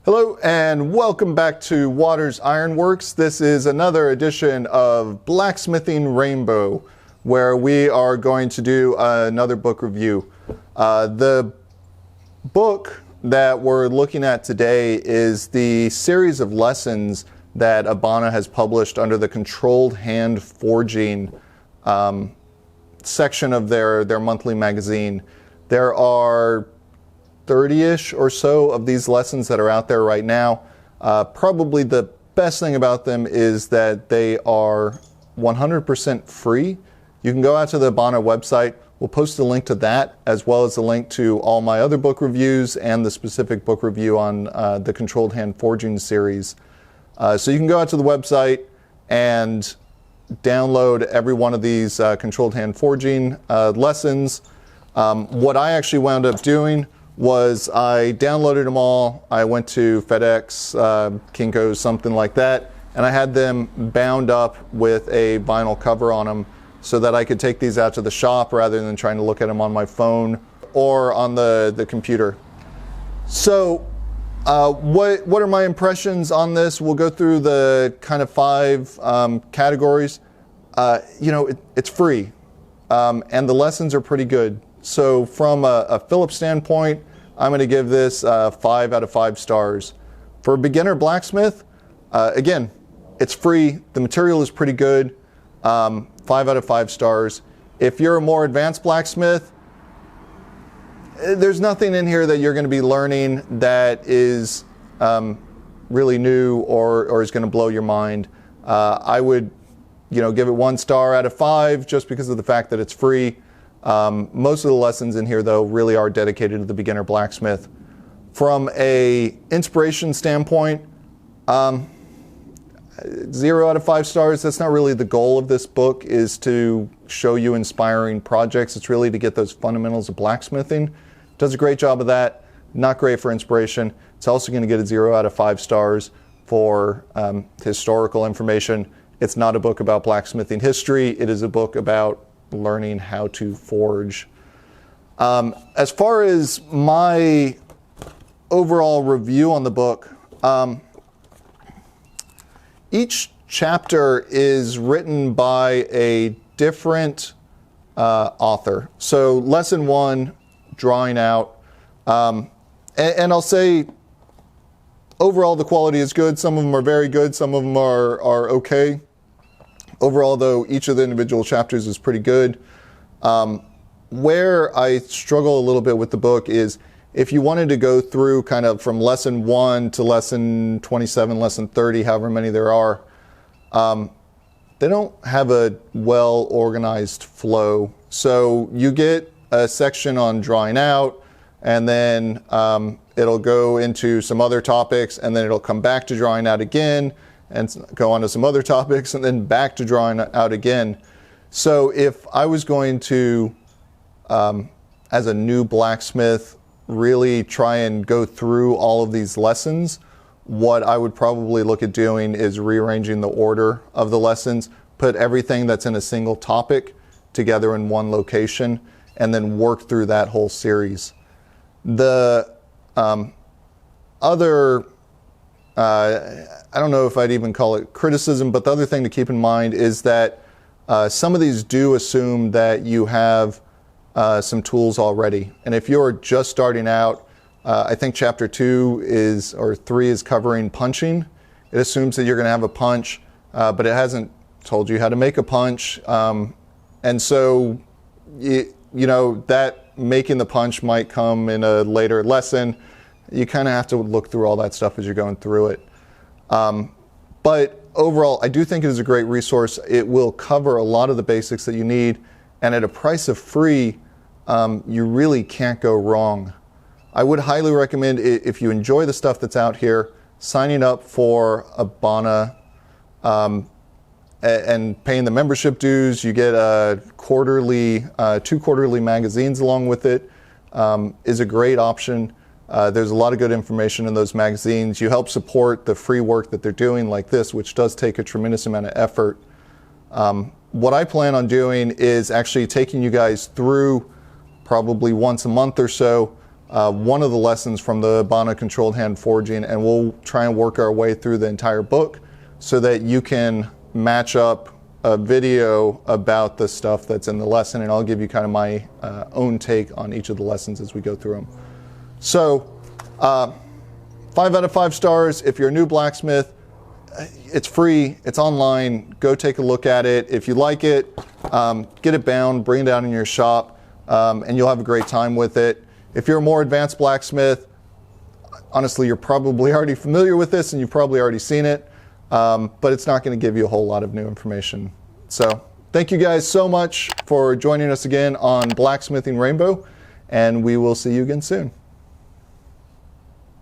Hello and welcome back to Waters Ironworks. This is another edition of Blacksmithing Rainbow, where we are going to do another book review. The book that we're looking at today is the series of lessons that ABANA has published under the Controlled Hand Forging section of their monthly magazine. There are 30-ish or so of these lessons that are out there right now. Probably the best thing about them is that they are 100% free. You can go out to the ABANA website. We'll post a link to that, as well as a link to all my other book reviews and the specific book review on the Controlled Hand Forging series. So you can go out to the website and download every one of these Controlled Hand Forging lessons. What I actually wound up doing was I downloaded them all. I went to FedEx, Kinko's, something like that, and I had them bound up with a vinyl cover on them so that I could take these out to the shop rather than trying to look at them on my phone or on the computer. So what are my impressions on this? We'll go through the kind of 5 categories. It's free, and the lessons are pretty good. So from a Phillips standpoint, I'm going to give this 5 out of 5 stars. For a beginner blacksmith, again, it's free. The material is pretty good. 5 out of 5 stars. If you're a more advanced blacksmith, there's nothing in here that you're going to be learning that is really new or is going to blow your mind. I would, give it 1 star out of 5 just because of the fact that it's free. Most of the lessons in here, though, really are dedicated to the beginner blacksmith. From a inspiration standpoint, 0 out of 5 stars. That's not really the goal of this book, is to show you inspiring projects. It's really to get those fundamentals of blacksmithing. Does a great job of that. Not great for inspiration. It's also going to get a 0 out of 5 stars for historical information. It's not a book about blacksmithing history. It is a book about learning how to forge. As far as my overall review on the book, each chapter is written by a different author. So lesson 1, drawing out, and I'll say overall the quality is good. Some of them are very good, some of them are okay. Overall, though, each of the individual chapters is pretty good. Where I struggle a little bit with the book is if you wanted to go through kind of from lesson 1 to lesson 27, lesson 30, however many there are, they don't have a well-organized flow. So you get a section on drawing out, and then it'll go into some other topics, and then it'll come back to drawing out again, and go on to some other topics, and then back to drawing out again. So if I was going to, as a new blacksmith, really try and go through all of these lessons, what I would probably look at doing is rearranging the order of the lessons, put everything that's in a single topic together in one location, and then work through that whole series. The other I don't know if I'd even call it criticism, but the other thing to keep in mind is that some of these do assume that you have some tools already. And if you're just starting out, I think chapter 2 or 3 is covering punching. It assumes that you're going to have a punch, but it hasn't told you how to make a punch. And so, that making the punch might come in a later lesson. You kind of have to look through all that stuff as you're going through it. But overall, I do think it is a great resource. It will cover a lot of the basics that you need, and at a price of free, you really can't go wrong. I would highly recommend, if you enjoy the stuff that's out here, signing up for ABANA and paying the membership dues. You get a quarterly, 2 quarterly magazines along with it. Is a great option. There's a lot of good information in those magazines. You help support the free work that they're doing like this, which does take a tremendous amount of effort. What I plan on doing is actually taking you guys through probably once a month or so one of the lessons from the ABANA Controlled Hand Forging, and we'll try and work our way through the entire book so that you can match up a video about the stuff that's in the lesson, and I'll give you kind of my own take on each of the lessons as we go through them. So 5 out of 5 stars. If you're a new blacksmith, it's free, it's online, go take a look at it. If you like it, get it bound, bring it down in your shop, and you'll have a great time with it. If you're a more advanced blacksmith, honestly, you're probably already familiar with this and you've probably already seen it, but it's not going to give you a whole lot of new information. So thank you guys so much for joining us again on Blacksmithing Rainbow, and we will see you again soon.